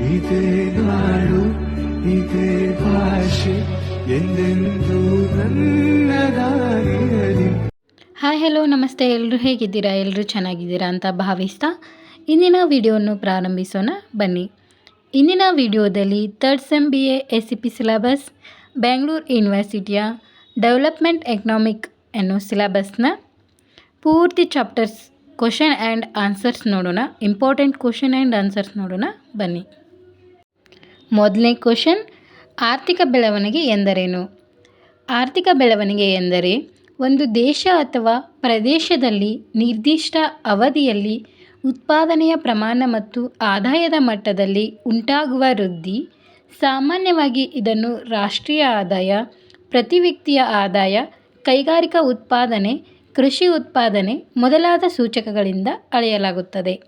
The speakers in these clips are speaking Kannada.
ಇದೇ ನಾಡು ಇದೇ ಭಾಷೆ ಎಂದೆಂದೂ ನನ್ನದಾಗಿರಲಿ. ಹಾಯ್ ಹಲೋ ನಮಸ್ತೆ, ಎಲ್ಲರೂ ಹೇಗಿದ್ದೀರಾ? ಎಲ್ಲರೂ ಚೆನ್ನಾಗಿದ್ದೀರಾ ಅಂತ ಭಾವಿಸ್ತಾ ಇಂದಿನ ವಿಡಿಯೋವನ್ನು ಪ್ರಾರಂಭಿಸೋಣ ಬನ್ನಿ. ಇಂದಿನ ವಿಡಿಯೋದಲ್ಲಿ third sem BA SCP syllabus Bengaluru ಯೂನಿವರ್ಸಿಟಿಯ ಡೆವಲಪ್ಮೆಂಟ್ ಎಕನಾಮಿಕ್ ಅನ್ನೋ ಸಿಲೆಬಸ್ನ ಪೂರ್ತಿ ಚಾಪ್ಟರ್ಸ್ ಕ್ವಶನ್ ಆ್ಯಂಡ್ ಆನ್ಸರ್ಸ್ ನೋಡೋಣ. ಇಂಪಾರ್ಟೆಂಟ್ ಕ್ವಶನ್ ಆ್ಯಂಡ್ ಆನ್ಸರ್ಸ್ ನೋಡೋಣ ಬನ್ನಿ. ಮೊದಲನೇ ಕ್ವಶನ್, ಆರ್ಥಿಕ ಬೆಳವಣಿಗೆ ಎಂದರೇನು? ಆರ್ಥಿಕ ಬೆಳವಣಿಗೆ ಎಂದರೆ ಒಂದು ದೇಶ ಅಥವಾ ಪ್ರದೇಶದಲ್ಲಿ ನಿರ್ದಿಷ್ಟ ಅವಧಿಯಲ್ಲಿ ಉತ್ಪಾದನೆಯ ಪ್ರಮಾಣ ಮತ್ತು ಆದಾಯದ ಮಟ್ಟದಲ್ಲಿ ಉಂಟಾಗುವ ವೃದ್ಧಿ. ಸಾಮಾನ್ಯವಾಗಿ ಇದನ್ನು ರಾಷ್ಟ್ರೀಯ ಆದಾಯ, ಪ್ರತಿ ವ್ಯಕ್ತಿಯ ಆದಾಯ, ಕೈಗಾರಿಕಾ ಉತ್ಪಾದನೆ, ಕೃಷಿ ಉತ್ಪಾದನೆ ಮೊದಲಾದ ಸೂಚಕಗಳಿಂದ ಅಳೆಯಲಾಗುತ್ತದೆ.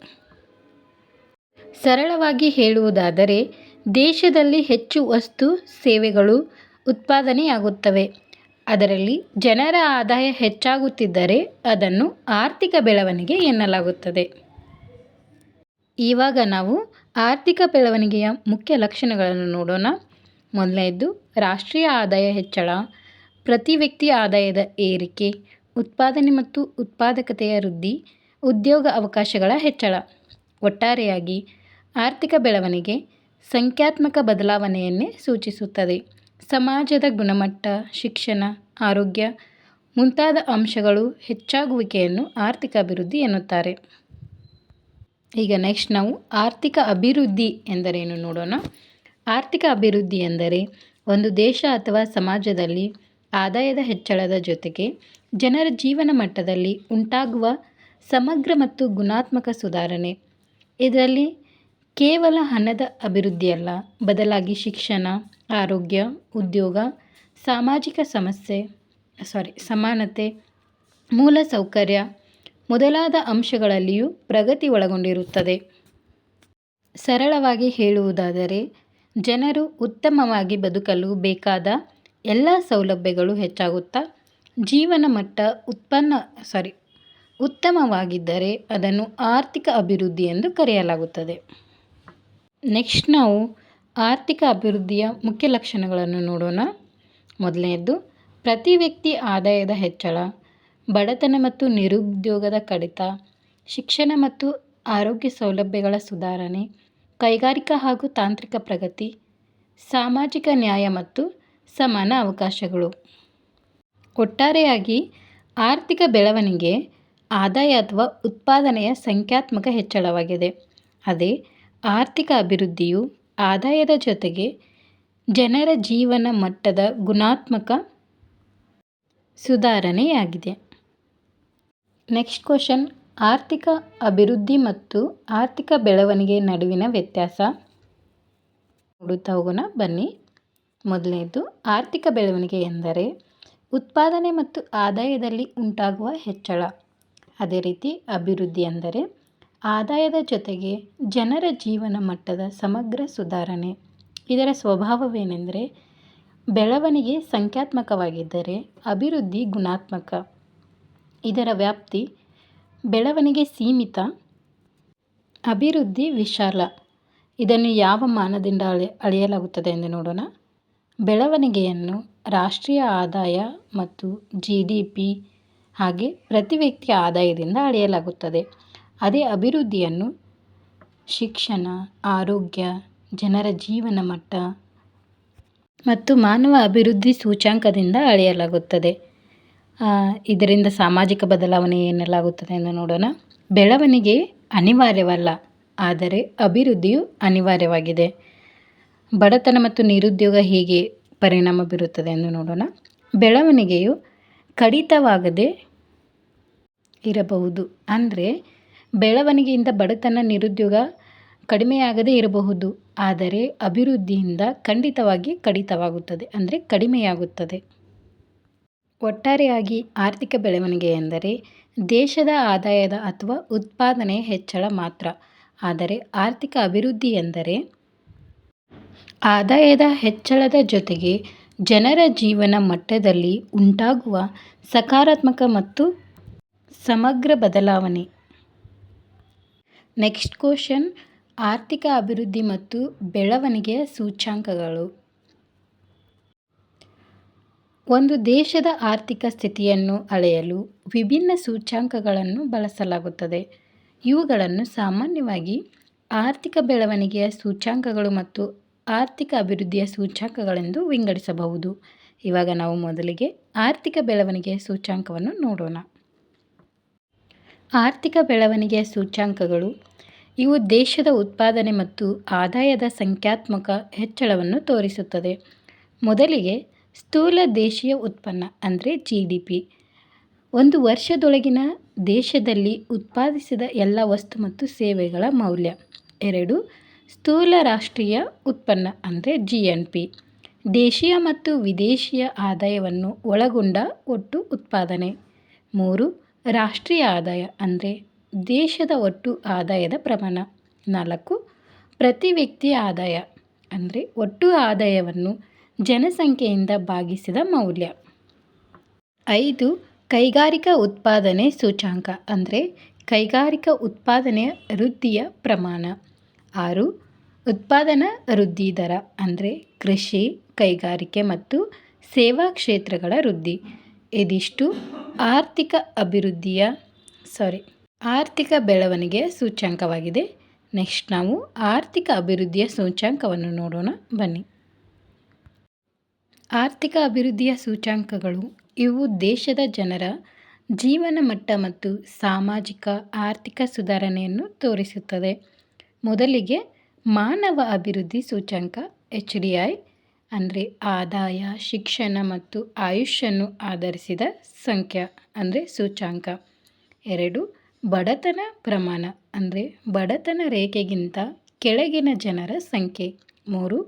ಸರಳವಾಗಿ ಹೇಳುವುದಾದರೆ, ದೇಶದಲ್ಲಿ ಹೆಚ್ಚು ವಸ್ತು ಸೇವೆಗಳು ಉತ್ಪಾದನೆಯಾಗುತ್ತವೆ. ಅದರಲ್ಲಿ ಜನರ ಆದಾಯ ಹೆಚ್ಚಾಗುತ್ತಿದ್ದರೆ ಅದನ್ನು ಆರ್ಥಿಕ ಬೆಳವಣಿಗೆ ಎನ್ನಲಾಗುತ್ತದೆ. ಇವಾಗ ನಾವು ಆರ್ಥಿಕ ಬೆಳವಣಿಗೆಯ ಮುಖ್ಯ ಲಕ್ಷಣಗಳನ್ನು ನೋಡೋಣ. ಮೊದಲನೆಯದು ರಾಷ್ಟ್ರೀಯ ಆದಾಯ ಹೆಚ್ಚಳ, ಪ್ರತಿ ವ್ಯಕ್ತಿ ಆದಾಯದ ಏರಿಕೆ, ಉತ್ಪಾದನೆ ಮತ್ತು ಉತ್ಪಾದಕತೆಯ ವೃದ್ಧಿ, ಉದ್ಯೋಗ ಅವಕಾಶಗಳ ಹೆಚ್ಚಳ. ಒಟ್ಟಾರೆಯಾಗಿ ಆರ್ಥಿಕ ಬೆಳವಣಿಗೆ ಸಂಖ್ಯಾತ್ಮಕ ಬದಲಾವಣೆಯನ್ನೇ ಸೂಚಿಸುತ್ತದೆ. ಸಮಾಜದ ಗುಣಮಟ್ಟ, ಶಿಕ್ಷಣ, ಆರೋಗ್ಯ ಮುಂತಾದ ಅಂಶಗಳು ಹೆಚ್ಚಾಗುವಿಕೆಯನ್ನು ಆರ್ಥಿಕ ಅಭಿವೃದ್ಧಿ ಎನ್ನುತ್ತಾರೆ. ಈಗ ನೆಕ್ಸ್ಟ್ ನಾವು ಆರ್ಥಿಕ ಅಭಿವೃದ್ಧಿ ಎಂದರೇನು ನೋಡೋಣ. ಆರ್ಥಿಕ ಅಭಿವೃದ್ಧಿ ಎಂದರೆ ಒಂದು ದೇಶ ಅಥವಾ ಸಮಾಜದಲ್ಲಿ ಆದಾಯದ ಹೆಚ್ಚಳದ ಜೊತೆಗೆ ಜನರ ಜೀವನ ಮಟ್ಟದಲ್ಲಿ ಉಂಟಾಗುವ ಸಮಗ್ರ ಮತ್ತು ಗುಣಾತ್ಮಕ ಸುಧಾರಣೆ. ಇದರಲ್ಲಿ ಕೇವಲ ಹಣದ ಅಭಿವೃದ್ಧಿಯಲ್ಲ, ಬದಲಾಗಿ ಶಿಕ್ಷಣ, ಆರೋಗ್ಯ, ಉದ್ಯೋಗ, ಸಾಮಾಜಿಕ ಸಮಾನತೆ, ಮೂಲಸೌಕರ್ಯ ಮೊದಲಾದ ಅಂಶಗಳಲ್ಲಿಯೂ ಪ್ರಗತಿ ಒಳಗೊಂಡಿರುತ್ತದೆ. ಸರಳವಾಗಿ ಹೇಳುವುದಾದರೆ, ಜನರು ಉತ್ತಮವಾಗಿ ಬದುಕಲು ಬೇಕಾದ ಎಲ್ಲ ಸೌಲಭ್ಯಗಳು ಹೆಚ್ಚಾಗುತ್ತಾ ಜೀವನ ಮಟ್ಟ ಉತ್ತಮವಾಗಿದ್ದರೆ ಅದನ್ನು ಆರ್ಥಿಕ ಅಭಿವೃದ್ಧಿ ಎಂದು ಕರೆಯಲಾಗುತ್ತದೆ. ನೆಕ್ಸ್ಟ್ ನಾವು ಆರ್ಥಿಕ ಅಭಿವೃದ್ಧಿಯ ಮುಖ್ಯ ಲಕ್ಷಣಗಳನ್ನು ನೋಡೋಣ. ಮೊದಲನೆಯದು ಪ್ರತಿ ವ್ಯಕ್ತಿ ಆದಾಯದ ಹೆಚ್ಚಳ, ಬಡತನ ಮತ್ತು ನಿರುದ್ಯೋಗದ ಕಡಿತ, ಶಿಕ್ಷಣ ಮತ್ತು ಆರೋಗ್ಯ ಸೌಲಭ್ಯಗಳ ಸುಧಾರಣೆ, ಕೈಗಾರಿಕಾ ಹಾಗೂ ತಾಂತ್ರಿಕ ಪ್ರಗತಿ, ಸಾಮಾಜಿಕ ನ್ಯಾಯ ಮತ್ತು ಸಮಾನ ಅವಕಾಶಗಳು. ಒಟ್ಟಾರೆಯಾಗಿ ಆರ್ಥಿಕ ಬೆಳವಣಿಗೆ ಆದಾಯ ಅಥವಾ ಉತ್ಪಾದನೆಯ ಸಂಖ್ಯಾತ್ಮಕ ಹೆಚ್ಚಳವಾಗಿದೆ. ಅದೇ ಆರ್ಥಿಕ ಅಭಿವೃದ್ಧಿಯು ಆದಾಯದ ಜೊತೆಗೆ ಜನರ ಜೀವನ ಮಟ್ಟದ ಗುಣಾತ್ಮಕ ಸುಧಾರಣೆಯಾಗಿದೆ. ನೆಕ್ಸ್ಟ್ ಕ್ವಶನ್, ಆರ್ಥಿಕ ಅಭಿವೃದ್ಧಿ ಮತ್ತು ಆರ್ಥಿಕ ಬೆಳವಣಿಗೆ ನಡುವಿನ ವ್ಯತ್ಯಾಸ ನೋಡುತ್ತಾ ಹೋಗೋಣ ಬನ್ನಿ. ಮೊದಲನೆಯದು ಆರ್ಥಿಕ ಬೆಳವಣಿಗೆ ಎಂದರೆ ಉತ್ಪಾದನೆ ಮತ್ತು ಆದಾಯದಲ್ಲಿ ಉಂಟಾಗುವ ಹೆಚ್ಚಳ. ಅದೇ ರೀತಿ ಅಭಿವೃದ್ಧಿ ಎಂದರೆ ಆದಾಯದ ಜೊತೆಗೆ ಜನರ ಜೀವನ ಮಟ್ಟದ ಸಮಗ್ರ ಸುಧಾರಣೆ. ಇದರ ಸ್ವಭಾವವೇನೆಂದರೆ ಬೆಳವಣಿಗೆ ಸಂಖ್ಯಾತ್ಮಕವಾಗಿದ್ದರೆ ಅಭಿವೃದ್ಧಿ ಗುಣಾತ್ಮಕ. ಇದರ ವ್ಯಾಪ್ತಿ ಬೆಳವಣಿಗೆ ಸೀಮಿತ, ಅಭಿವೃದ್ಧಿ ವಿಶಾಲ. ಇದನ್ನು ಯಾವ ಮಾನದಿಂದ ಅಳೆಯಲಾಗುತ್ತದೆ ಎಂದು ನೋಡೋಣ. ಬೆಳವಣಿಗೆಯನ್ನು ರಾಷ್ಟ್ರೀಯ ಆದಾಯ ಮತ್ತು GDP ಹಾಗೆ ಪ್ರತಿ ವ್ಯಕ್ತಿಯ ಆದಾಯದಿಂದ ಅಳೆಯಲಾಗುತ್ತದೆ. ಅದೇ ಅಭಿವೃದ್ಧಿಯನ್ನು ಶಿಕ್ಷಣ, ಆರೋಗ್ಯ, ಜನರ ಜೀವನ ಮಟ್ಟ ಮತ್ತು ಮಾನವ ಅಭಿವೃದ್ಧಿ ಸೂಚ್ಯಂಕದಿಂದ ಅಳೆಯಲಾಗುತ್ತದೆ. ಇದರಿಂದ ಸಾಮಾಜಿಕ ಬದಲಾವಣೆ ಎನ್ನಲಾಗುತ್ತದೆ ಎಂದು ನೋಡೋಣ. ಬೆಳವಣಿಗೆ ಅನಿವಾರ್ಯವಲ್ಲ, ಆದರೆ ಅಭಿವೃದ್ಧಿಯು ಅನಿವಾರ್ಯವಾಗಿದೆ. ಬಡತನ ಮತ್ತು ನಿರುದ್ಯೋಗ ಹೇಗೆ ಪರಿಣಾಮ ಬೀರುತ್ತದೆ ಎಂದು ನೋಡೋಣ. ಬೆಳವಣಿಗೆಯು ಕಡಿತವಾಗದೇ ಇರಬಹುದು. ಅಂದರೆ ಬೆಳವಣಿಗೆಯಿಂದ ಬಡತನ, ನಿರುದ್ಯೋಗ ಕಡಿಮೆಯಾಗದೇ ಇರಬಹುದು, ಆದರೆ ಅಭಿವೃದ್ಧಿಯಿಂದ ಖಂಡಿತವಾಗಿ ಕಡಿತವಾಗುತ್ತದೆ, ಅಂದರೆ ಕಡಿಮೆಯಾಗುತ್ತದೆ. ಒಟ್ಟಾರೆಯಾಗಿ ಆರ್ಥಿಕ ಬೆಳವಣಿಗೆ ಎಂದರೆ ದೇಶದ ಆದಾಯದ ಅಥವಾ ಉತ್ಪಾದನೆಯ ಹೆಚ್ಚಳ ಮಾತ್ರ. ಆದರೆ ಆರ್ಥಿಕ ಅಭಿವೃದ್ಧಿ ಎಂದರೆ ಆದಾಯದ ಹೆಚ್ಚಳದ ಜೊತೆಗೆ ಜನರ ಜೀವನ ಮಟ್ಟದಲ್ಲಿ ಉಂಟಾಗುವ ಸಕಾರಾತ್ಮಕ ಮತ್ತು ಸಮಗ್ರ ಬದಲಾವಣೆ. ನೆಕ್ಸ್ಟ್ ಕ್ವಶನ್, ಆರ್ಥಿಕ ಅಭಿವೃದ್ಧಿ ಮತ್ತು ಬೆಳವಣಿಗೆಯ ಸೂಚ್ಯಂಕಗಳು. ಒಂದು ದೇಶದ ಆರ್ಥಿಕ ಸ್ಥಿತಿಯನ್ನು ಅಳೆಯಲು ವಿಭಿನ್ನ ಸೂಚ್ಯಂಕಗಳನ್ನು ಬಳಸಲಾಗುತ್ತದೆ. ಇವುಗಳನ್ನು ಸಾಮಾನ್ಯವಾಗಿ ಆರ್ಥಿಕ ಬೆಳವಣಿಗೆಯ ಸೂಚ್ಯಂಕಗಳು ಮತ್ತು ಆರ್ಥಿಕ ಅಭಿವೃದ್ಧಿಯ ಸೂಚ್ಯಂಕಗಳೆಂದು ವಿಂಗಡಿಸಬಹುದು. ಇವಾಗ ನಾವು ಮೊದಲಿಗೆ ಆರ್ಥಿಕ ಬೆಳವಣಿಗೆಯ ಸೂಚ್ಯಂಕವನ್ನು ನೋಡೋಣ. ಆರ್ಥಿಕ ಬೆಳವಣಿಗೆಯ ಸೂಚ್ಯಂಕಗಳು ಇವು ದೇಶದ ಉತ್ಪಾದನೆ ಮತ್ತು ಆದಾಯದ ಸಂಖ್ಯಾತ್ಮಕ ಹೆಚ್ಚಳವನ್ನು ತೋರಿಸುತ್ತದೆ. ಮೊದಲಿಗೆ ಸ್ಥೂಲ ದೇಶೀಯ ಉತ್ಪನ್ನ ಅಂದರೆ GDP. ಒಂದು ವರ್ಷದೊಳಗಿನ ದೇಶದಲ್ಲಿ ಉತ್ಪಾದಿಸಿದ ಎಲ್ಲ ವಸ್ತು ಮತ್ತು ಸೇವೆಗಳ ಮೌಲ್ಯ. 2. ಸ್ಥೂಲ ರಾಷ್ಟ್ರೀಯ ಉತ್ಪನ್ನ ಅಂದರೆ GNP. ದೇಶೀಯ ಮತ್ತು ವಿದೇಶಿಯ ಆದಾಯವನ್ನು ಒಳಗೊಂಡ ಒಟ್ಟು ಉತ್ಪಾದನೆ. 3. ರಾಷ್ಟ್ರೀಯ ಆದಾಯ ಅಂದರೆ ದೇಶದ ಒಟ್ಟು ಆದಾಯದ ಪ್ರಮಾಣ. 4. ಪ್ರತಿ ವ್ಯಕ್ತಿಯ ಆದಾಯ ಅಂದರೆ ಒಟ್ಟು ಆದಾಯವನ್ನು ಜನಸಂಖ್ಯೆಯಿಂದ ಭಾಗಿಸಿದ ಮೌಲ್ಯ. 5. ಕೈಗಾರಿಕಾ ಉತ್ಪಾದನೆ ಸೂಚ್ಯಂಕ ಅಂದರೆ ಕೈಗಾರಿಕಾ ಉತ್ಪಾದನೆಯ ವೃದ್ಧಿಯ ಪ್ರಮಾಣ. 6. ಉತ್ಪಾದನಾ ವೃದ್ಧಿ ದರ ಅಂದರೆ ಕೃಷಿ, ಕೈಗಾರಿಕೆ ಮತ್ತು ಸೇವಾ ಕ್ಷೇತ್ರಗಳ ವೃದ್ಧಿ. ಇದಿಷ್ಟು ಆರ್ಥಿಕ ಬೆಳವಣಿಗೆಯ ಸೂಚ್ಯಂಕವಾಗಿದೆ. ನೆಕ್ಸ್ಟ್ ನಾವು ಆರ್ಥಿಕ ಅಭಿವೃದ್ಧಿಯ ಸೂಚ್ಯಂಕವನ್ನು ನೋಡೋಣ ಬನ್ನಿ. ಆರ್ಥಿಕ ಅಭಿವೃದ್ಧಿಯ ಸೂಚ್ಯಂಕಗಳು ಇವು ದೇಶದ ಜನರ ಜೀವನ ಮಟ್ಟ ಮತ್ತು ಸಾಮಾಜಿಕ ಆರ್ಥಿಕ ಸುಧಾರಣೆಯನ್ನು ತೋರಿಸುತ್ತದೆ. ಮೊದಲಿಗೆ ಮಾನವ ಅಭಿವೃದ್ಧಿ ಸೂಚ್ಯಂಕ HDI ಅಂದರೆ ಆದಾಯ, ಶಿಕ್ಷಣ ಮತ್ತು ಆಯುಷ್ಯನ್ನು ಆಧರಿಸಿದ ಸಂಖ್ಯೆ ಅಂದರೆ ಸೂಚ್ಯಂಕ. 2. ಬಡತನ ಪ್ರಮಾಣ ಅಂದರೆ ಬಡತನ ರೇಖೆಗಿಂತ ಕೆಳಗಿನ ಜನರ ಸಂಖ್ಯೆ. 3.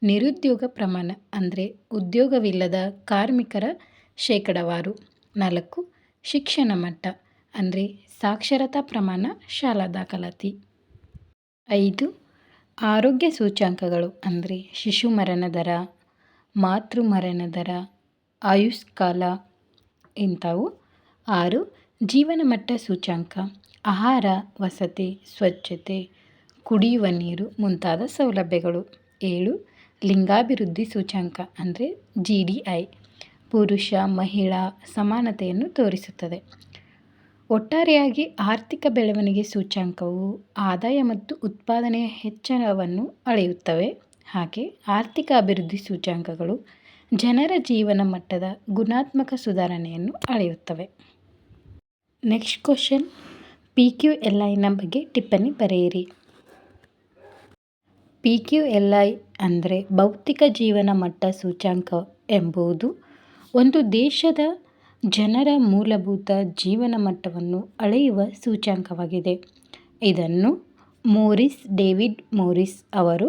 ನಿರುದ್ಯೋಗ ಪ್ರಮಾಣ ಅಂದರೆ ಉದ್ಯೋಗವಿಲ್ಲದ ಕಾರ್ಮಿಕರ ಶೇಕಡಾವಾರು. 4. ಶಿಕ್ಷಣ ಮಟ್ಟ ಅಂದರೆ ಸಾಕ್ಷರತಾ ಪ್ರಮಾಣ, ಶಾಲಾ ದಾಖಲಾತಿ. 5. ಆರೋಗ್ಯ ಸೂಚ್ಯಂಕಗಳು ಅಂದರೆ ಶಿಶು ಮರಣ ದರ, ಮಾತೃ ಮರಣ ದರ, ಆಯುಷ್ಕಾಲ ಇಂಥವು. 6. ಜೀವನ ಮಟ್ಟ ಸೂಚ್ಯಂಕ ಆಹಾರ, ವಸತಿ, ಸ್ವಚ್ಛತೆ, ಕುಡಿಯುವ ನೀರು ಮುಂತಾದ ಸೌಲಭ್ಯಗಳು. 7. ಲಿಂಗಾಭಿವೃದ್ಧಿ ಸೂಚ್ಯಂಕ ಅಂದರೆ GDI ಪುರುಷ ಮಹಿಳಾ ಸಮಾನತೆಯನ್ನು ತೋರಿಸುತ್ತದೆ. ಒಟ್ಟಾರೆಯಾಗಿ ಆರ್ಥಿಕ ಬೆಳವಣಿಗೆ ಸೂಚ್ಯಂಕವು ಆದಾಯ ಮತ್ತು ಉತ್ಪಾದನೆಯ ಹೆಚ್ಚಳವನ್ನು ಅಳೆಯುತ್ತವೆ. ಹಾಗೆ ಆರ್ಥಿಕ ಅಭಿವೃದ್ಧಿ ಸೂಚ್ಯಂಕಗಳು ಜನರ ಜೀವನ ಮಟ್ಟದ ಗುಣಾತ್ಮಕ ಸುಧಾರಣೆಯನ್ನು ಅಳೆಯುತ್ತವೆ. ನೆಕ್ಸ್ಟ್ ಕ್ವಶನ್, PQLIನ ಬಗ್ಗೆ ಟಿಪ್ಪಣಿ ಬರೆಯಿರಿ. PQLI ಅಂದರೆ ಭೌತಿಕ ಜೀವನ ಮಟ್ಟ ಸೂಚ್ಯಂಕ ಎಂಬುದು ಒಂದು ದೇಶದ ಜನರ ಮೂಲಭೂತ ಜೀವನ ಮಟ್ಟವನ್ನು ಅಳೆಯುವ ಸೂಚ್ಯಂಕವಾಗಿದೆ. ಇದನ್ನು ಡೇವಿಡ್ ಮೋರಿಸ್ ಅವರು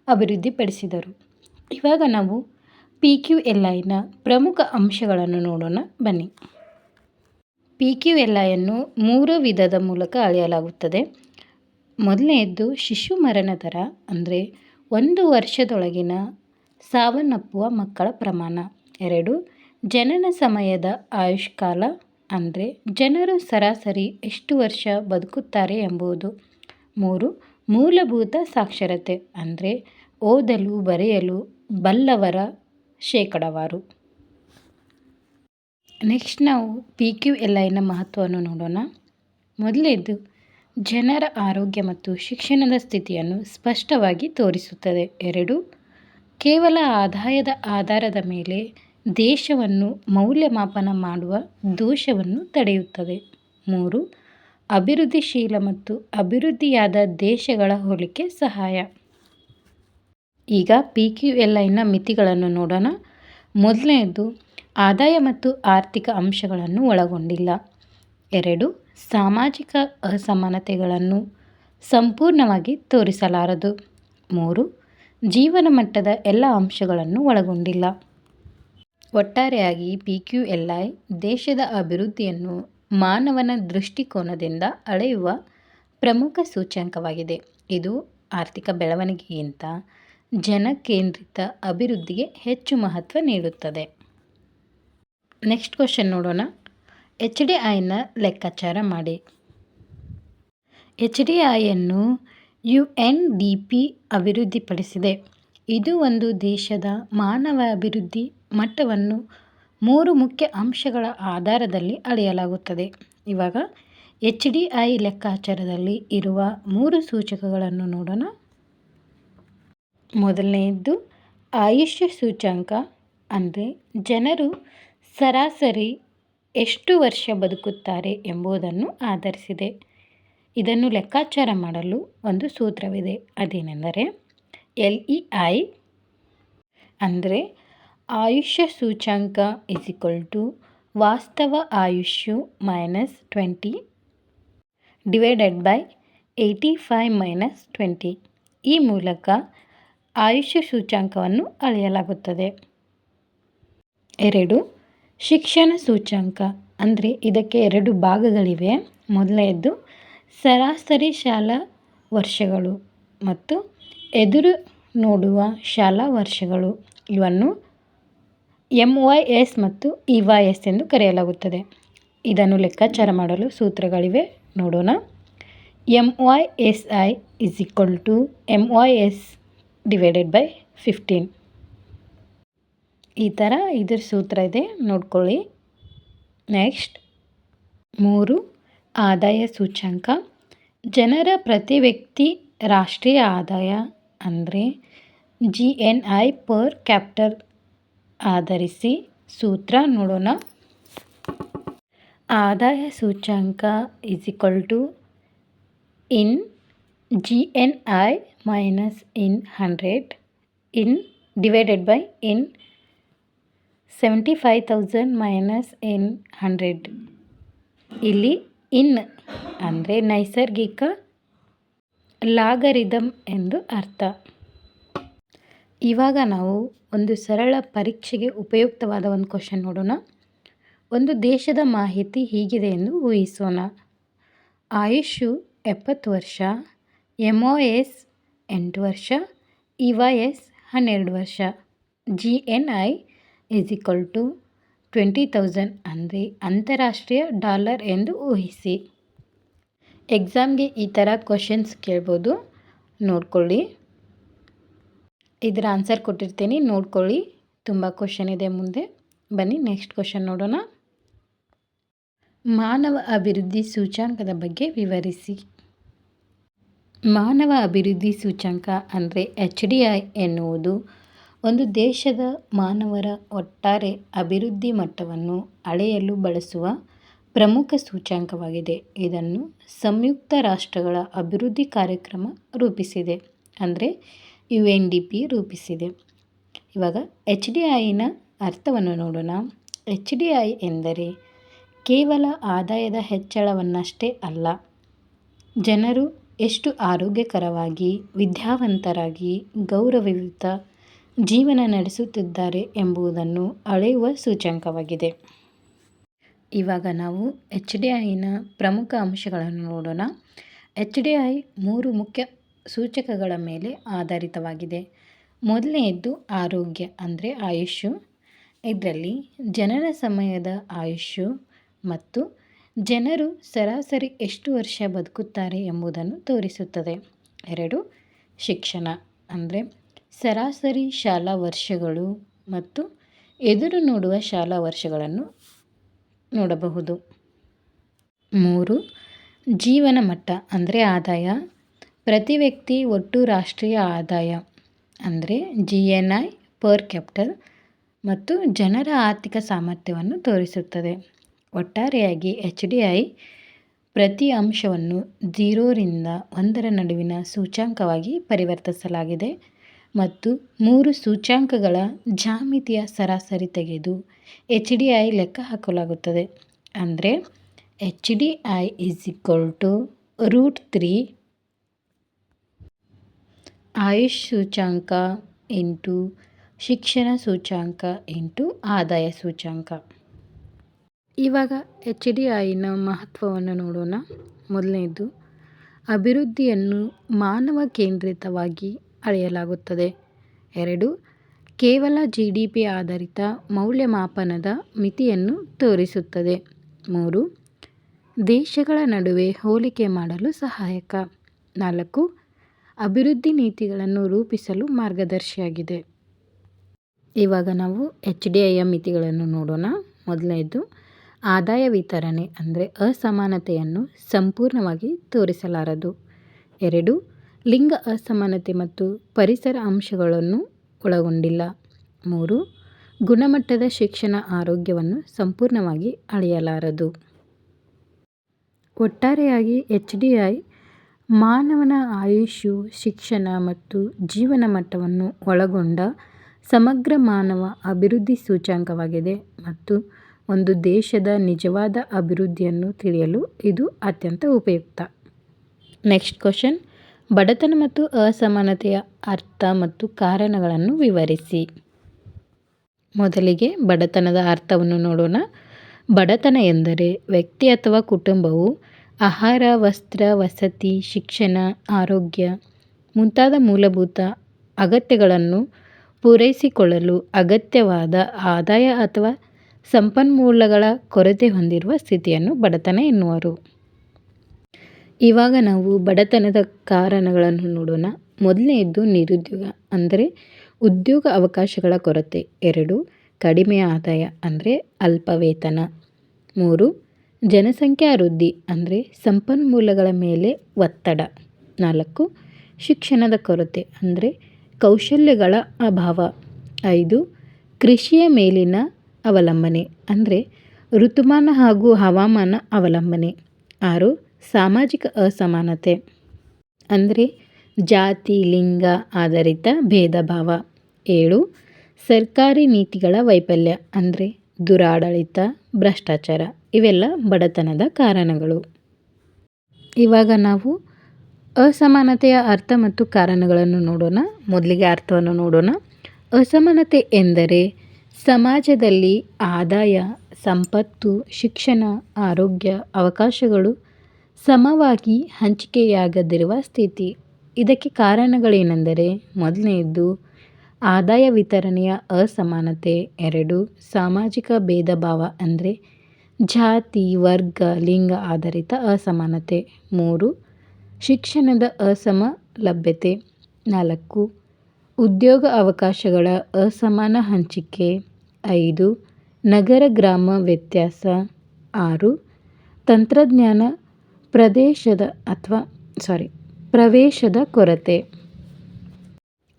ಅಭಿವೃದ್ಧಿಪಡಿಸಿದರು. ಇವಾಗ ನಾವು PQLIನ ಪ್ರಮುಖ ಅಂಶಗಳನ್ನು ನೋಡೋಣ ಬನ್ನಿ. PQLIಯನ್ನು 3 ವಿಧದ ಮೂಲಕ ಅಳೆಯಲಾಗುತ್ತದೆ. ಮೊದಲನೆಯದ್ದು ಶಿಶು ಮರಣ ದರ ಅಂದರೆ 1 ವರ್ಷದೊಳಗಿನ ಸಾವನ್ನಪ್ಪುವ ಮಕ್ಕಳ ಪ್ರಮಾಣ. 2. ಜನನ ಸಮಯದ ಆಯುಷ್ಕಾಲ ಅಂದರೆ ಜನರು ಸರಾಸರಿ ಎಷ್ಟು ವರ್ಷ ಬದುಕುತ್ತಾರೆ ಎಂಬುದು. 3. ಮೂಲಭೂತ ಸಾಕ್ಷರತೆ ಅಂದರೆ ಓದಲು ಬರೆಯಲು ಬಲ್ಲವರ ಶೇಕಡಾವಾರು. ನೆಕ್ಸ್ಟ್ ನಾವು PQLIನ ಮಹತ್ವವನ್ನು ನೋಡೋಣ. ಮೊದಲನೇದು ಜನರ ಆರೋಗ್ಯ ಮತ್ತು ಶಿಕ್ಷಣದ ಸ್ಥಿತಿಯನ್ನು ಸ್ಪಷ್ಟವಾಗಿ ತೋರಿಸುತ್ತದೆ. 2. ಕೇವಲ ಆದಾಯದ ಆಧಾರದ ಮೇಲೆ ದೇಶವನ್ನು ಮೌಲ್ಯಮಾಪನ ಮಾಡುವ ದೋಷವನ್ನು ತಡೆಯುತ್ತದೆ. 3. ಅಭಿವೃದ್ಧಿಶೀಲ ಮತ್ತು ಅಭಿವೃದ್ಧಿಯಾದ ದೇಶಗಳ ಹೋಲಿಕೆ ಸಹಾಯ. ಈಗ PQLIನ ಮಿತಿಗಳನ್ನು ನೋಡೋಣ. ಮೊದಲನೆಯದು ಆದಾಯ ಮತ್ತು ಆರ್ಥಿಕ ಅಂಶಗಳನ್ನು ಒಳಗೊಂಡಿಲ್ಲ. 2. ಸಾಮಾಜಿಕ ಅಸಮಾನತೆಗಳನ್ನು ಸಂಪೂರ್ಣವಾಗಿ ತೋರಿಸಲಾರದು. 3. ಜೀವನ ಮಟ್ಟದ ಎಲ್ಲ ಅಂಶಗಳನ್ನು ಒಳಗೊಂಡಿಲ್ಲ. ಒಟ್ಟಾರೆಯಾಗಿ PQLI ದೇಶದ ಅಭಿವೃದ್ಧಿಯನ್ನು ಮಾನವನ ದೃಷ್ಟಿಕೋನದಿಂದ ಅಳೆಯುವ ಪ್ರಮುಖ ಸೂಚ್ಯಂಕವಾಗಿದೆ. ಇದು ಆರ್ಥಿಕ ಬೆಳವಣಿಗೆಗಿಂತ ಜನಕೇಂದ್ರಿತ ಅಭಿವೃದ್ಧಿಗೆ ಹೆಚ್ಚು ಮಹತ್ವ ನೀಡುತ್ತದೆ. ನೆಕ್ಸ್ಟ್ ಕ್ವಶನ್ ನೋಡೋಣ. HDIನ ಲೆಕ್ಕಾಚಾರ ಮಾಡಿ. HDIಯನ್ನು UNDP ಅಭಿವೃದ್ಧಿಪಡಿಸಿದೆ. ಇದು ಒಂದು ದೇಶದ ಮಾನವ ಅಭಿವೃದ್ಧಿ ಮಟ್ಟವನ್ನು 3 ಮುಖ್ಯ ಅಂಶಗಳ ಆಧಾರದಲ್ಲಿ ಅಳೆಯಲಾಗುತ್ತದೆ. ಇವಾಗ HDI ಲೆಕ್ಕಾಚಾರದಲ್ಲಿ ಇರುವ 3 ಸೂಚಕಗಳನ್ನು ನೋಡೋಣ. ಮೊದಲನೆಯದ್ದು ಆಯುಷ್ಯ ಸೂಚ್ಯಂಕ, ಅಂದರೆ ಜನರು ಸರಾಸರಿ ಎಷ್ಟು ವರ್ಷ ಬದುಕುತ್ತಾರೆ ಎಂಬುದನ್ನು ಆಧರಿಸಿದೆ. ಇದನ್ನು ಲೆಕ್ಕಾಚಾರ ಮಾಡಲು ಒಂದು ಸೂತ್ರವಿದೆ. ಅದೇನೆಂದರೆ LEI, ಅಂದರೆ ಆಯುಷ್ಯ ಸೂಚ್ಯಂಕ ವಾಸ್ತವ ಆಯುಷ್ಯು -20 /85 - 20. ಈ ಮೂಲಕ ಆಯುಷ್ಯ ಸೂಚ್ಯಂಕವನ್ನು ಅಳೆಯಲಾಗುತ್ತದೆ. 2 ಶಿಕ್ಷಣ ಸೂಚ್ಯಂಕ, ಅಂದರೆ ಇದಕ್ಕೆ 2 ಭಾಗಗಳಿವೆ. ಮೊದಲನೆಯದು ಸರಾಸರಿ ಶಾಲಾ ವರ್ಷಗಳು ಮತ್ತು ಎದುರು ನೋಡುವ ಶಾಲಾ ವರ್ಷಗಳು. ಇವನ್ನು MYS ಮತ್ತು EYS ಎಂದು ಕರೆಯಲಾಗುತ್ತದೆ. ಇದನ್ನು ಲೆಕ್ಕಾಚಾರ ಮಾಡಲು ಸೂತ್ರಗಳಿವೆ, ನೋಡೋಣ. MYSI MYS / 15. ಈ ಥರ ಇದರ ಸೂತ್ರ ಇದೆ, ನೋಡ್ಕೊಳ್ಳಿ. ನೆಕ್ಸ್ಟ್ 3 ಆದಾಯ ಸೂಚ್ಯಂಕ, ಜನರ ಪ್ರತಿ ವ್ಯಕ್ತಿ ರಾಷ್ಟ್ರೀಯ ಆದಾಯ, ಅಂದರೆ GNI ಪರ್ ಕ್ಯಾಪಿಟಲ್ ಆಧರಿಸಿ ಸೂತ್ರ ನೋಡೋಣ. ಆದಾಯ ಸೂಚ್ಯಂಕ ಇನ್ GNI -in 100 in / 75,000 - in 100. ಇಲ್ಲಿ ಇನ್ ಅಂದರೆ ನೈಸರ್ಗಿಕ ಲಾಗರಿದಮ್ ಎಂದು ಅರ್ಥ. ಇವಾಗ ನಾವು ಒಂದು ಸರಳ ಪರೀಕ್ಷೆಗೆ ಉಪಯುಕ್ತವಾದ ಒಂದು ಕ್ವಶನ್ ನೋಡೋಣ. ಒಂದು ದೇಶದ ಮಾಹಿತಿ ಹೀಗಿದೆ ಎಂದು ಊಹಿಸೋಣ. ಆಯುಷ್ಯು 70 ವರ್ಷ, MOS 8 ವರ್ಷ, EYS 12 ವರ್ಷ, GNI $20,000 ಅಂದರೆ ಅಂತಾರಾಷ್ಟ್ರೀಯ ಡಾಲರ್ ಎಂದು ಊಹಿಸಿ. ಎಕ್ಸಾಮ್ಗೆ ಈ ಥರ ಕ್ವಶನ್ಸ್ ಕೇಳ್ಬೋದು, ನೋಡ್ಕೊಳ್ಳಿ. ಇದರ ಆನ್ಸರ್ ಕೊಟ್ಟಿರ್ತೀನಿ, ನೋಡ್ಕೊಳ್ಳಿ. ತುಂಬ ಕ್ವಶನ್ ಇದೆ ಮುಂದೆ. ಬನ್ನಿ ನೆಕ್ಸ್ಟ್ ಕ್ವಶನ್ ನೋಡೋಣ. ಮಾನವ ಅಭಿವೃದ್ಧಿ ಸೂಚ್ಯಂಕದ ಬಗ್ಗೆ ವಿವರಿಸಿ. ಮಾನವ ಅಭಿವೃದ್ಧಿ ಸೂಚ್ಯಂಕ ಅಂದರೆ HDI ಎನ್ನುವುದು ಒಂದು ದೇಶದ ಮಾನವರ ಒಟ್ಟಾರೆ ಅಭಿವೃದ್ಧಿ ಮಟ್ಟವನ್ನು ಅಳೆಯಲು ಬಳಸುವ ಪ್ರಮುಖ ಸೂಚ್ಯಂಕವಾಗಿದೆ. ಇದನ್ನು ಸಂಯುಕ್ತ ರಾಷ್ಟ್ರಗಳ ಅಭಿವೃದ್ಧಿ ಕಾರ್ಯಕ್ರಮ ರೂಪಿಸಿದೆ, ಅಂದರೆ UNDP ರೂಪಿಸಿದೆ. ಇವಾಗ HDIನ ಅರ್ಥವನ್ನು ನೋಡೋಣ. HDI ಎಂದರೆ ಕೇವಲ ಆದಾಯದ ಹೆಚ್ಚಳವನ್ನಷ್ಟೇ ಅಲ್ಲ, ಜನರು ಎಷ್ಟು ಆರೋಗ್ಯಕರವಾಗಿ, ವಿದ್ಯಾವಂತರಾಗಿ, ಗೌರವಯುತ ಜೀವನ ನಡೆಸುತ್ತಿದ್ದಾರೆ ಎಂಬುದನ್ನು ಅಳೆಯುವ ಸೂಚ್ಯಂಕವಾಗಿದೆ. ಇವಾಗ ನಾವು HDIನ ಪ್ರಮುಖ ಅಂಶಗಳನ್ನು ನೋಡೋಣ. HDI 3 ಮುಖ್ಯ ಸೂಚಕಗಳ ಮೇಲೆ ಆಧಾರಿತವಾಗಿದೆ. ಮೊದಲನೆಯದ್ದು ಆರೋಗ್ಯ, ಅಂದರೆ ಆಯುಷ್ಯು. ಇದರಲ್ಲಿ ಜನನ ಸಮಯದ ಆಯುಷ್ಯು ಮತ್ತು ಜನರು ಸರಾಸರಿ ಎಷ್ಟು ವರ್ಷ ಬದುಕುತ್ತಾರೆ ಎಂಬುದನ್ನು ತೋರಿಸುತ್ತದೆ. 2 ಶಿಕ್ಷಣ, ಅಂದರೆ ಸರಾಸರಿ ಶಾಲಾ ವರ್ಷಗಳು ಮತ್ತು ಎದುರು ನೋಡುವ ಶಾಲಾ ವರ್ಷಗಳನ್ನು ನೋಡಬಹುದು. 3 ಜೀವನ ಮಟ್ಟ, ಅಂದರೆ ಆದಾಯ. ಪ್ರತಿ ವ್ಯಕ್ತಿ ಒಟ್ಟು ರಾಷ್ಟ್ರೀಯ ಆದಾಯ, ಅಂದರೆ GNI ಪರ್ ಕ್ಯಾಪಿಟಲ್ ಮತ್ತು ಜನರ ಆರ್ಥಿಕ ಸಾಮರ್ಥ್ಯವನ್ನು ತೋರಿಸುತ್ತದೆ. ಒಟ್ಟಾರೆಯಾಗಿ HDI ಪ್ರತಿ ಅಂಶವನ್ನು 0 ರಿಂದ 1 ನಡುವಿನ ಸೂಚ್ಯಂಕವಾಗಿ ಪರಿವರ್ತಿಸಲಾಗಿದೆ ಮತ್ತು 3 ಸೂಚ್ಯಂಕಗಳ ಜ್ಯಾಮಿತಿಯ ಸರಾಸರಿ ತೆಗೆದು HDI ಲೆಕ್ಕ ಹಾಕಲಾಗುತ್ತದೆ. ಅಂದರೆ HDI √3 ಆಯುಷ್ ಸೂಚ್ಯಂಕ ಇಂಟು ಶಿಕ್ಷಣ ಸೂಚ್ಯಂಕ ಇಂಟು ಆದಾಯ ಸೂಚ್ಯಂಕ. ಇವಾಗ HDIನ ಮಹತ್ವವನ್ನು ನೋಡೋಣ. ಮೊದಲನೇದು, ಅಭಿವೃದ್ಧಿಯನ್ನು ಮಾನವ ಕೇಂದ್ರಿತವಾಗಿ ಅಳೆಯಲಾಗುತ್ತದೆ. 2 ಕೇವಲ GDP ಆಧಾರಿತ ಮೌಲ್ಯಮಾಪನದ ಮಿತಿಯನ್ನು ತೋರಿಸುತ್ತದೆ. 3 ದೇಶಗಳ ನಡುವೆ ಹೋಲಿಕೆ ಮಾಡಲು ಸಹಾಯಕ. 4 ಅಭಿವೃದ್ಧಿ ನೀತಿಗಳನ್ನು ರೂಪಿಸಲು ಮಾರ್ಗದರ್ಶಿಯಾಗಿದೆ. ಇವಾಗ ನಾವು HDIಯ ಮಿತಿಗಳನ್ನು ನೋಡೋಣ. ಮೊದಲನೇದು ಆದಾಯ ವಿತರಣೆ ಅಂದರೆ ಅಸಮಾನತೆಯನ್ನು ಸಂಪೂರ್ಣವಾಗಿ ತೋರಿಸಲಾರದು. 2 ಲಿಂಗ ಅಸಮಾನತೆ ಮತ್ತು ಪರಿಸರ ಅಂಶಗಳನ್ನು ಒಳಗೊಂಡಿಲ್ಲ. 3 ಗುಣಮಟ್ಟದ ಶಿಕ್ಷಣ ಆರೋಗ್ಯವನ್ನು ಸಂಪೂರ್ಣವಾಗಿ ಅಳೆಯಲಾರದು. ಒಟ್ಟಾರೆಯಾಗಿ HDI ಮಾನವನ ಆಯುಷ್ಯು, ಶಿಕ್ಷಣ ಮತ್ತು ಜೀವನ ಮಟ್ಟವನ್ನು ಒಳಗೊಂಡ ಸಮಗ್ರ ಮಾನವ ಅಭಿವೃದ್ಧಿ ಸೂಚ್ಯಂಕವಾಗಿದೆ ಮತ್ತು ಒಂದು ದೇಶದ ನಿಜವಾದ ಅಭಿವೃದ್ಧಿಯನ್ನು ತಿಳಿಯಲು ಇದು ಅತ್ಯಂತ ಉಪಯುಕ್ತ. ನೆಕ್ಸ್ಟ್ ಕ್ವಶನ್, ಬಡತನ ಮತ್ತು ಅಸಮಾನತೆಯ ಅರ್ಥ ಮತ್ತು ಕಾರಣಗಳನ್ನು ವಿವರಿಸಿ. ಮೊದಲಿಗೆ ಬಡತನದ ಅರ್ಥವನ್ನು ನೋಡೋಣ. ಬಡತನ ಎಂದರೆ ವ್ಯಕ್ತಿ ಅಥವಾ ಕುಟುಂಬವು ಆಹಾರ, ವಸ್ತ್ರ, ವಸತಿ, ಶಿಕ್ಷಣ, ಆರೋಗ್ಯ ಮುಂತಾದ ಮೂಲಭೂತ ಅಗತ್ಯಗಳನ್ನು ಪೂರೈಸಿಕೊಳ್ಳಲು ಅಗತ್ಯವಾದ ಆದಾಯ ಅಥವಾ ಸಂಪನ್ಮೂಲಗಳ ಕೊರತೆ ಹೊಂದಿರುವ ಸ್ಥಿತಿಯನ್ನು ಬಡತನ ಎನ್ನುವರು. ಇವಾಗ ನಾವು ಬಡತನದ ಕಾರಣಗಳನ್ನು ನೋಡೋಣ. ಮೊದಲನೆಯದು ನಿರುದ್ಯೋಗ ಅಂದರೆ ಉದ್ಯೋಗ ಅವಕಾಶಗಳ ಕೊರತೆ. 2 ಕಡಿಮೆ ಆದಾಯ ಅಂದರೆ ಅಲ್ಪ ವೇತನ. 3 ಜನಸಂಖ್ಯಾ ವೃದ್ಧಿ ಅಂದರೆ ಸಂಪನ್ಮೂಲಗಳ ಮೇಲೆ ಒತ್ತಡ. 4 ಶಿಕ್ಷಣದ ಕೊರತೆ ಅಂದರೆ ಕೌಶಲ್ಯಗಳ ಅಭಾವ. 5 ಕೃಷಿಯ ಮೇಲಿನ ಅವಲಂಬನೆ ಅಂದರೆ ಋತುಮಾನ ಹಾಗೂ ಹವಾಮಾನ ಅವಲಂಬನೆ. 6 ಸಾಮಾಜಿಕ ಅಸಮಾನತೆ ಅಂದರೆ ಜಾತಿ, ಲಿಂಗ ಆಧಾರಿತ ಭೇದ ಭಾವ. 7 ಸರ್ಕಾರಿ ನೀತಿಗಳ ವೈಫಲ್ಯ ಅಂದರೆ ದುರಾಡಳಿತ, ಭ್ರಷ್ಟಾಚಾರ. ಇವೆಲ್ಲ ಬಡತನದ ಕಾರಣಗಳು. ಇವಾಗ ನಾವು ಅಸಮಾನತೆಯ ಅರ್ಥ ಮತ್ತು ಕಾರಣಗಳನ್ನು ನೋಡೋಣ. ಮೊದಲಿಗೆ ಅರ್ಥವನ್ನು ನೋಡೋಣ. ಅಸಮಾನತೆ ಎಂದರೆ ಸಮಾಜದಲ್ಲಿ ಆದಾಯ, ಸಂಪತ್ತು, ಶಿಕ್ಷಣ, ಆರೋಗ್ಯ, ಅವಕಾಶಗಳು ಸಮವಾಗಿ ಹಂಚಿಕೆಯಾಗದಿರುವ ಸ್ಥಿತಿ. ಇದಕ್ಕೆ ಕಾರಣಗಳೇನೆಂದರೆ ಮೊದಲನೆಯದು ಆದಾಯ ವಿತರಣೆಯ ಅಸಮಾನತೆ. 2 ಸಾಮಾಜಿಕ ಭೇದ ಭಾವ ಅಂದರೆ ಜಾತಿ, ವರ್ಗ, ಲಿಂಗ ಆಧಾರಿತ ಅಸಮಾನತೆ. 3 ಶಿಕ್ಷಣದ ಅಸಮಲಭ್ಯತೆ. 4 ಉದ್ಯೋಗ ಅವಕಾಶಗಳ ಅಸಮಾನ ಹಂಚಿಕೆ. 5 ನಗರ ಗ್ರಾಮ ವ್ಯತ್ಯಾಸ. 6 ತಂತ್ರಜ್ಞಾನ ಪ್ರವೇಶದ ಕೊರತೆ.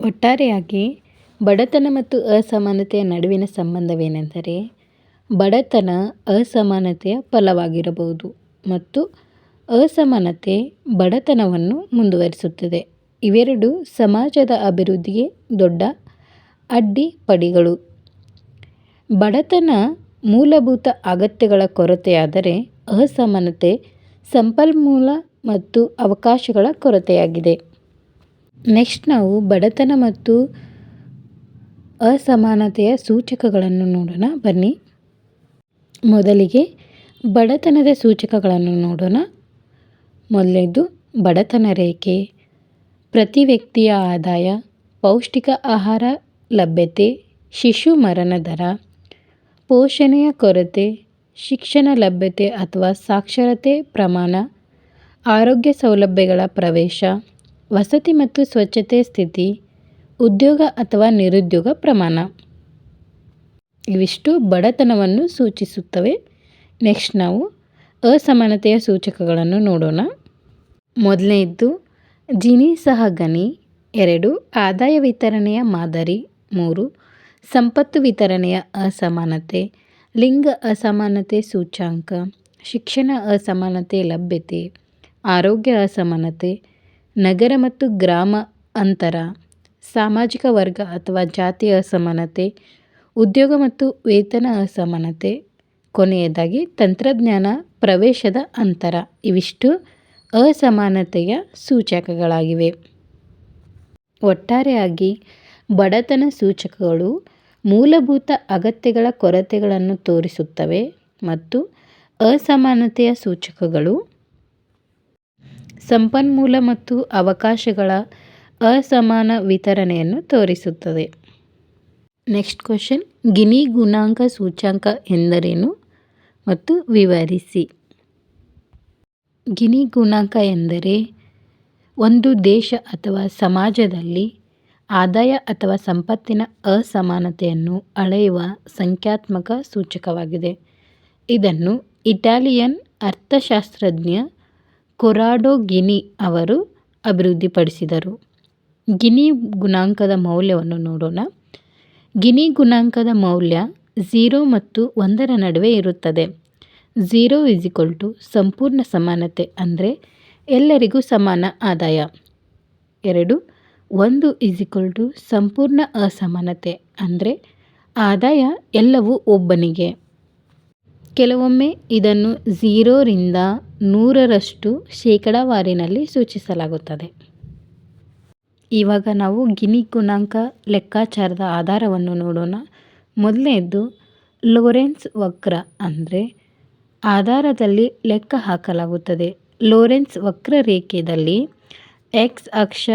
ಒಟ್ಟಾರೆಯಾಗಿ ಬಡತನ ಮತ್ತು ಅಸಮಾನತೆಯ ನಡುವಿನ ಸಂಬಂಧವೇನೆಂದರೆ ಬಡತನ ಅಸಮಾನತೆಯ ಫಲವಾಗಿರಬಹುದು ಮತ್ತು ಅಸಮಾನತೆ ಬಡತನವನ್ನು ಮುಂದುವರಿಸುತ್ತದೆ. ಇವೆರಡು ಸಮಾಜದ ಅಭಿವೃದ್ಧಿಗೆ ದೊಡ್ಡ ಅಡ್ಡಿಪಡಿಗಳು. ಬಡತನ ಮೂಲಭೂತ ಅಗತ್ಯಗಳ ಕೊರತೆಯಾದರೆ ಅಸಮಾನತೆ ಸಂಪನ್ಮೂಲ ಮತ್ತು ಅವಕಾಶಗಳ ಕೊರತೆಯಾಗಿದೆ. ನೆಕ್ಸ್ಟ್ ನಾವು ಬಡತನ ಮತ್ತು ಅಸಮಾನತೆಯ ಸೂಚಕಗಳನ್ನು ನೋಡೋಣ ಬನ್ನಿ. ಮೊದಲಿಗೆ ಬಡತನದ ಸೂಚಕಗಳನ್ನು ನೋಡೋಣ. ಮೊದಲನೇದು ಬಡತನ ರೇಖೆ, ಪ್ರತಿ ವ್ಯಕ್ತಿಯ ಆದಾಯ, ಪೌಷ್ಟಿಕ ಆಹಾರ ಲಭ್ಯತೆ, ಶಿಶು ಮರಣ ದರ, ಪೋಷಣೆಯ ಕೊರತೆ, ಶಿಕ್ಷಣ ಲಭ್ಯತೆ ಅಥವಾ ಸಾಕ್ಷರತೆ ಪ್ರಮಾಣ, ಆರೋಗ್ಯ ಸೌಲಭ್ಯಗಳ ಪ್ರವೇಶ, ವಸತಿ ಮತ್ತು ಸ್ವಚ್ಛತೆ ಸ್ಥಿತಿ, ಉದ್ಯೋಗ ಅಥವಾ ನಿರುದ್ಯೋಗ ಪ್ರಮಾಣ. ಇವಿಷ್ಟು ಬಡತನವನ್ನು ಸೂಚಿಸುತ್ತವೆ. ನೆಕ್ಸ್ಟ್ ನಾವು ಅಸಮಾನತೆಯ ಸೂಚಕಗಳನ್ನು ನೋಡೋಣ. ಮೊದಲನೆಯದ್ದು ಜಿನಿ ಸಹಗಣಿ. 2 ಆದಾಯ ವಿತರಣೆಯ ಮಾದರಿ. 3 ಸಂಪತ್ತು ವಿತರಣೆಯ ಅಸಮಾನತೆ, ಲಿಂಗ ಅಸಮಾನತೆ ಸೂಚ್ಯಂಕ, ಶಿಕ್ಷಣ ಅಸಮಾನತೆ ಲಭ್ಯತೆ, ಆರೋಗ್ಯ ಅಸಮಾನತೆ, ನಗರ ಮತ್ತು ಗ್ರಾಮ ಅಂತರ, ಸಾಮಾಜಿಕ ವರ್ಗ ಅಥವಾ ಜಾತಿ ಅಸಮಾನತೆ, ಉದ್ಯೋಗ ಮತ್ತು ವೇತನ ಅಸಮಾನತೆ, ಕೊನೆಯದಾಗಿ ತಂತ್ರಜ್ಞಾನ ಪ್ರವೇಶದ ಅಂತರ. ಇವಿಷ್ಟು ಅಸಮಾನತೆಯ ಸೂಚಕಗಳಾಗಿವೆ. ಒಟ್ಟಾರೆಯಾಗಿ ಬಡತನ ಸೂಚಕಗಳು ಮೂಲಭೂತ ಅಗತ್ಯಗಳ ಕೊರತೆಗಳನ್ನು ತೋರಿಸುತ್ತವೆ ಮತ್ತು ಅಸಮಾನತೆಯ ಸೂಚಕಗಳು ಸಂಪನ್ಮೂಲ ಮತ್ತು ಅವಕಾಶಗಳ ಅಸಮಾನ ವಿತರಣೆಯನ್ನು ತೋರಿಸುತ್ತದೆ. ನೆಕ್ಸ್ಟ್ ಕ್ವಶನ್, ಗಿನಿ ಗುಣಾಂಕ ಸೂಚ್ಯಂಕ ಎಂದರೇನು ಮತ್ತು ವಿವರಿಸಿ. ಗಿನಿ ಗುಣಾಂಕ ಎಂದರೆ ಒಂದು ದೇಶ ಅಥವಾ ಸಮಾಜದಲ್ಲಿ ಆದಾಯ ಅಥವಾ ಸಂಪತ್ತಿನ ಅಸಮಾನತೆಯನ್ನು ಅಳೆಯುವ ಸಂಖ್ಯಾತ್ಮಕ ಸೂಚಕವಾಗಿದೆ. ಇದನ್ನು ಇಟಾಲಿಯನ್ ಅರ್ಥಶಾಸ್ತ್ರಜ್ಞ ಕೊರಾಡೋ ಗಿನಿ ಅವರು ಅಭಿವೃದ್ಧಿಪಡಿಸಿದರು. ಗಿನಿ ಗುಣಾಂಕದ ಮೌಲ್ಯವನ್ನು ನೋಡೋಣ. ಗಿನಿ ಗುಣಾಂಕದ ಮೌಲ್ಯ 0 ಮತ್ತು 1 ನಡುವೆ ಇರುತ್ತದೆ. 0 ಸಂಪೂರ್ಣ ಸಮಾನತೆ ಅಂದರೆ ಎಲ್ಲರಿಗೂ ಸಮಾನ ಆದಾಯ. 2 1 ಸಂಪೂರ್ಣ ಅಸಮಾನತೆ ಅಂದರೆ ಆದಾಯ ಎಲ್ಲವೂ ಒಬ್ಬನಿಗೆ. ಕೆಲವೊಮ್ಮೆ ಇದನ್ನು 0 ರಿಂದ 100ರಷ್ಟು ಶೇಕಡಾವಾರಿನಲ್ಲಿ ಸೂಚಿಸಲಾಗುತ್ತದೆ. ಇವಾಗ ನಾವು ಗಿನಿ ಗುಣಾಂಕ ಲೆಕ್ಕಾಚಾರದ ಆಧಾರವನ್ನು ನೋಡೋಣ. ಮೊದಲನೇದು ಲೋರೆನ್ಸ್ ವಕ್ರ ಅಂದರೆ ಆಧಾರದಲ್ಲಿ ಲೆಕ್ಕ ಹಾಕಲಾಗುತ್ತದೆ. ಲೋರೆನ್ಸ್ ವಕ್ರರೇಖೆಯಲ್ಲಿ ಎಕ್ಸ್ ಅಕ್ಷ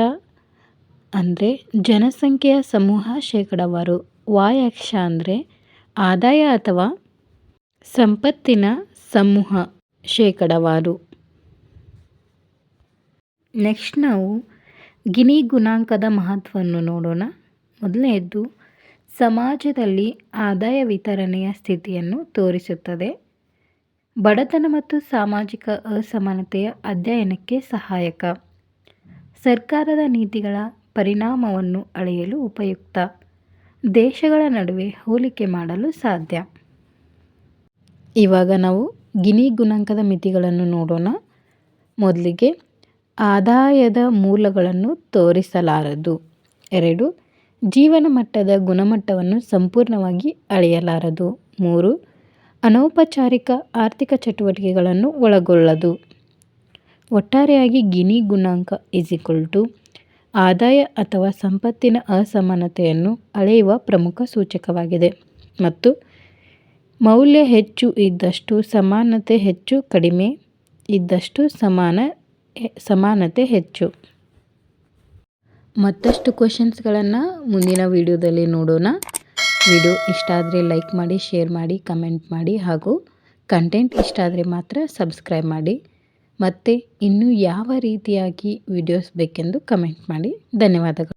ಅಂದರೆ ಜನಸಂಖ್ಯೆಯ ಸಮೂಹ ಶೇಕಡಾವಾರು, y ಅಕ್ಷ ಅಂದರೆ ಆದಾಯ ಅಥವಾ ಸಂಪತ್ತಿನ ಸಮೂಹ ಶೇಕಡಾವಾರು. ನೆಕ್ಸ್ಟ್ ನಾವು ಗಿನಿ ಗುಣಾಂಕದ ಮಹತ್ವವನ್ನು ನೋಡೋಣ. ಮೊದಲನೆಯದು ಸಮಾಜದಲ್ಲಿ ಆದಾಯ ವಿತರಣೆಯ ಸ್ಥಿತಿಯನ್ನು ತೋರಿಸುತ್ತದೆ. ಬಡತನ ಮತ್ತು ಸಾಮಾಜಿಕ ಅಸಮಾನತೆಯ ಅಧ್ಯಯನಕ್ಕೆ ಸಹಾಯಕ. ಸರ್ಕಾರದ ನೀತಿಗಳ ಪರಿಣಾಮವನ್ನು ಅಳೆಯಲು ಉಪಯುಕ್ತ. ದೇಶಗಳ ನಡುವೆ ಹೋಲಿಕೆ ಮಾಡಲು ಸಾಧ್ಯ. ಇವಾಗ ನಾವು ಗಿನಿ ಗುಣಾಂಕದ ಮಿತಿಗಳನ್ನು ನೋಡೋಣ. ಮೊದಲಿಗೆ ಆದಾಯದ ಮೂಲಗಳನ್ನು ತೋರಿಸಲಾರದು. 2 ಜೀವನ ಮಟ್ಟದ ಗುಣಮಟ್ಟವನ್ನು ಸಂಪೂರ್ಣವಾಗಿ ಅಳೆಯಲಾರದು. 3 ಅನೌಪಚಾರಿಕ ಆರ್ಥಿಕ ಚಟುವಟಿಕೆಗಳನ್ನು ಒಳಗೊಳ್ಳದು. ಒಟ್ಟಾರೆಯಾಗಿ ಗಿನಿ ಗುಣಾಂಕ ಆದಾಯ ಅಥವಾ ಸಂಪತ್ತಿನ ಅಸಮಾನತೆಯನ್ನು ಅಳೆಯುವ ಪ್ರಮುಖ ಸೂಚಕವಾಗಿದೆ ಮತ್ತು ಮೌಲ್ಯ ಹೆಚ್ಚು ಇದ್ದಷ್ಟು ಸಮಾನತೆ ಹೆಚ್ಚು, ಕಡಿಮೆ ಇದ್ದಷ್ಟು ಸಮಾನತೆ ಹೆಚ್ಚು. ಮತ್ತಷ್ಟು ಕ್ವೆಶನ್ಸ್ಗಳನ್ನು ಮುಂದಿನ ವಿಡಿಯೋದಲ್ಲಿ ನೋಡೋಣ. ವಿಡಿಯೋ ಇಷ್ಟ ಆದರೆ ಲೈಕ್ ಮಾಡಿ, ಶೇರ್ ಮಾಡಿ, ಕಮೆಂಟ್ ಮಾಡಿ ಹಾಗೂ ಕಂಟೆಂಟ್ ಇಷ್ಟ ಆದರೆ ಮಾತ್ರ ಸಬ್ಸ್ಕ್ರೈಬ್ ಮಾಡಿ. ಮತ್ತು ಇನ್ನೂ ಯಾವ ರೀತಿಯಾಗಿ ವಿಡಿಯೋಸ್ ಬೇಕೆಂದು ಕಮೆಂಟ್ ಮಾಡಿ. ಧನ್ಯವಾದಗಳು.